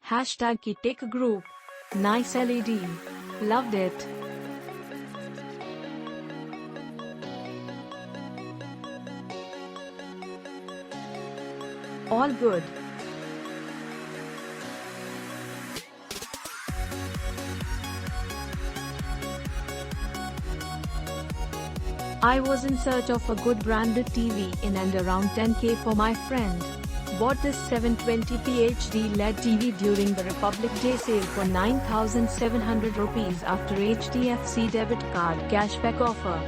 Hashtag की Tech Group. Nice LED. Loved it. All good. I was in search of a good branded TV in and around 10k for my friend. Bought this 720p HD LED TV during the Republic Day sale for 9,700 rupees after HDFC debit card cashback offer.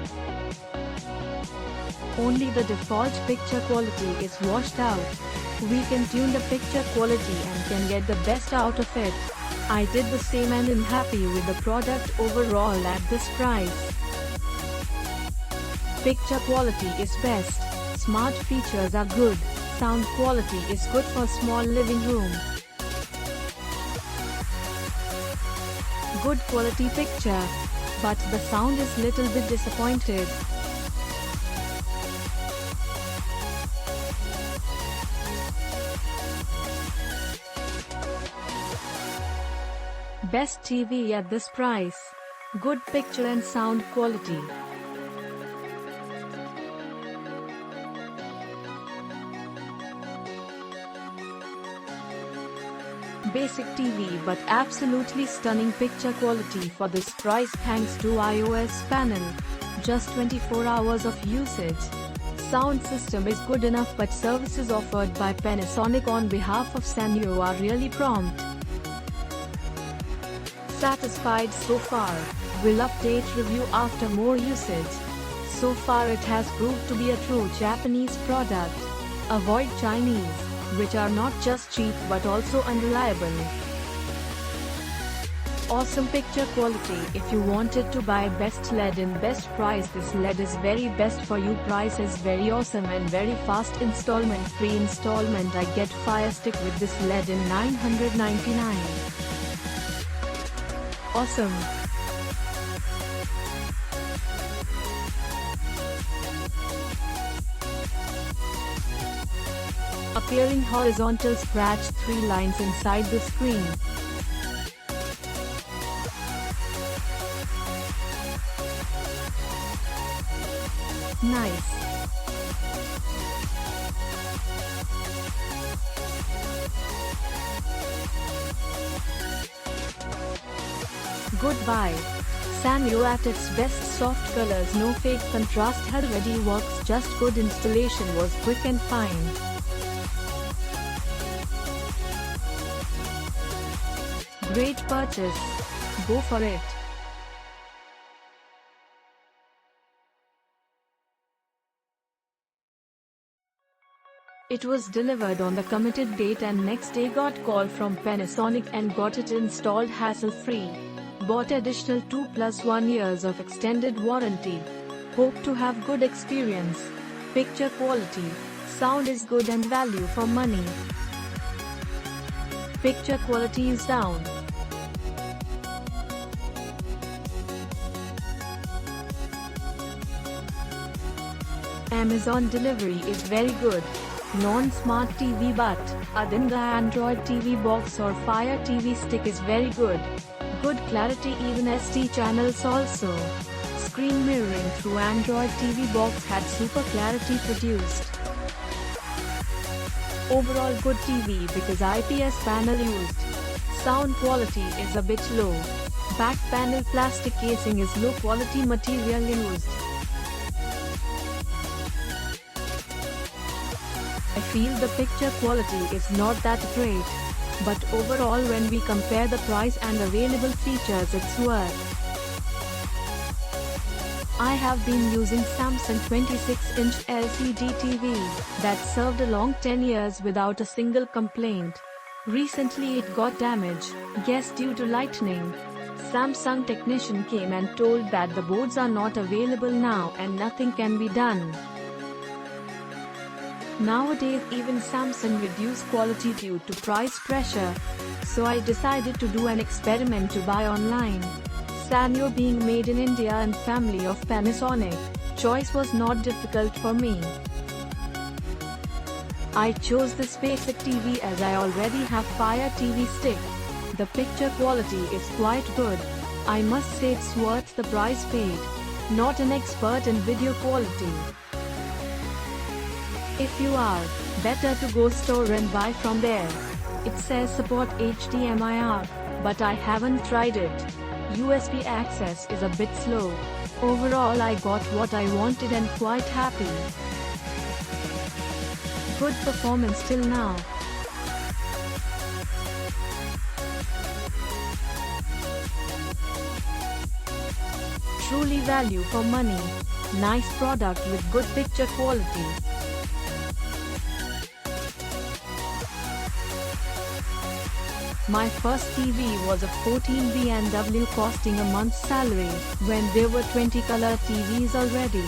Only the default picture quality is washed out. We can tune the picture quality and can get the best out of it. I did the same and am happy with the product overall at this price. Picture quality is best, smart features are good, sound quality is good for small living room. Good quality picture, but the sound is little bit disappointed. Best TV at this price. Good picture and sound quality. Basic TV but absolutely stunning picture quality for this price thanks to iOS panel. Just 24 hours of usage. Sound system is good enough but services offered by Panasonic on behalf of Sanyo are really prompt. Satisfied so far. Will update review after more usage. So far it has proved to be a true Japanese product. Avoid Chinese, which are not just cheap but also unreliable. Awesome picture quality. If you wanted to buy best LED in best price, this LED is very best for you. Price is very awesome and very fast installment. Free installment. I get Fire Stick with this LED in 999. Awesome. Appearing horizontal scratch 3 lines inside the screen. Nice. Goodbye. Sanyo at its best. Soft colors, no fake contrast. HUD ready works. Just good installation was quick and fine. Great purchase. Go for it. It was delivered on the committed date and next day got call from Panasonic and got it installed hassle-free. Bought additional 2+1 years of extended warranty. Hope to have good experience. Picture quality, sound is good and value for money. Picture quality is down. Amazon delivery is very good. Non-smart TV but, Adinga Android TV box or Fire TV stick is very good. Good clarity even SD channels also. Screen mirroring through Android TV box had super clarity produced. Overall good TV because IPS panel used. Sound quality is a bit low. Back panel plastic casing is low quality material used. I feel the picture quality is not that great, but overall when we compare the price and available features it's worth. I have been using Samsung 26-inch LCD TV that served a long 10 years without a single complaint. Recently it got damaged, guess due to lightning. Samsung technician came and told that the boards are not available now and nothing can be done. Nowadays even Samsung reduce quality due to price pressure, so I decided to do an experiment to buy online. Sanyo being made in India and family of Panasonic, choice was not difficult for me. I chose this basic TV as I already have Fire TV stick. The picture quality is quite good. I must say it's worth the price paid. Not an expert in video quality. If you are, better to go store and buy from there. It says support HDMI, but I haven't tried it. USB access is a bit slow. Overall I got what I wanted and quite happy. Good performance till now. Truly value for money. Nice product with good picture quality. My first TV was a 14 B&W costing a month's salary, when there were 20 color TVs already.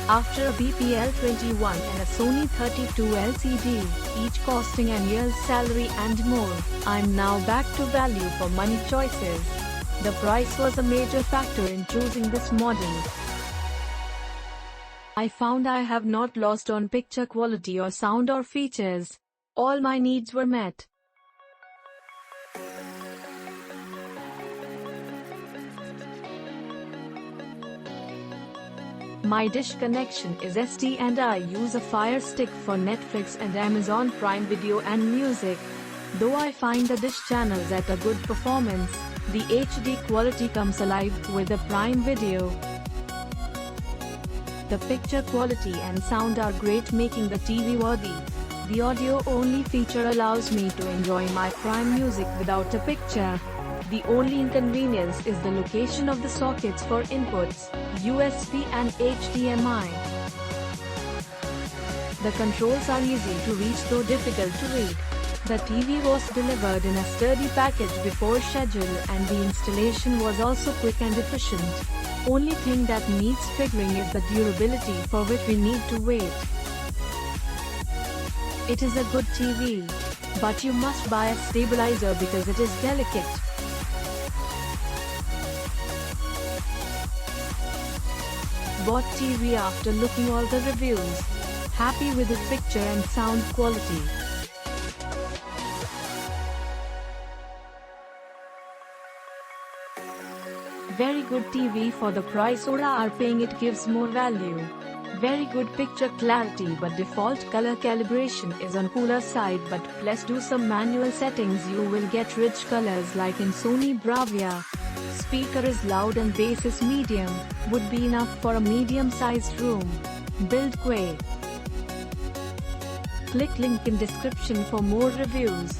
After a BPL-21 and a Sony 32 LCD, each costing a year's salary and more, I'm now back to value for money choices. The price was a major factor in choosing this model. I found I have not lost on picture quality or sound or features. All my needs were met. My dish connection is SD and I use a Fire Stick for Netflix and Amazon Prime Video and music. Though I find the dish channels at a good performance, the HD quality comes alive with the Prime Video. The picture quality and sound are great, making the TV worthy. The audio-only feature allows me to enjoy my Prime music without a picture. The only inconvenience is the location of the sockets for inputs, USB and HDMI. The controls are easy to reach though difficult to read. The TV was delivered in a sturdy package before schedule and the installation was also quick and efficient. Only thing that needs figuring is the durability, for which we need to wait. It is a good TV, but you must buy a stabilizer because it is delicate. Bought TV after looking all the reviews. Happy with its picture and sound quality. Very good TV for the price you are paying. It gives more value. Very good picture clarity, but default color calibration is on cooler side, but plus do some manual settings you will get rich colors like in Sony Bravia. Speaker is loud and bass is medium, would be enough for a medium-sized room. Build quick. Click link in description for more reviews.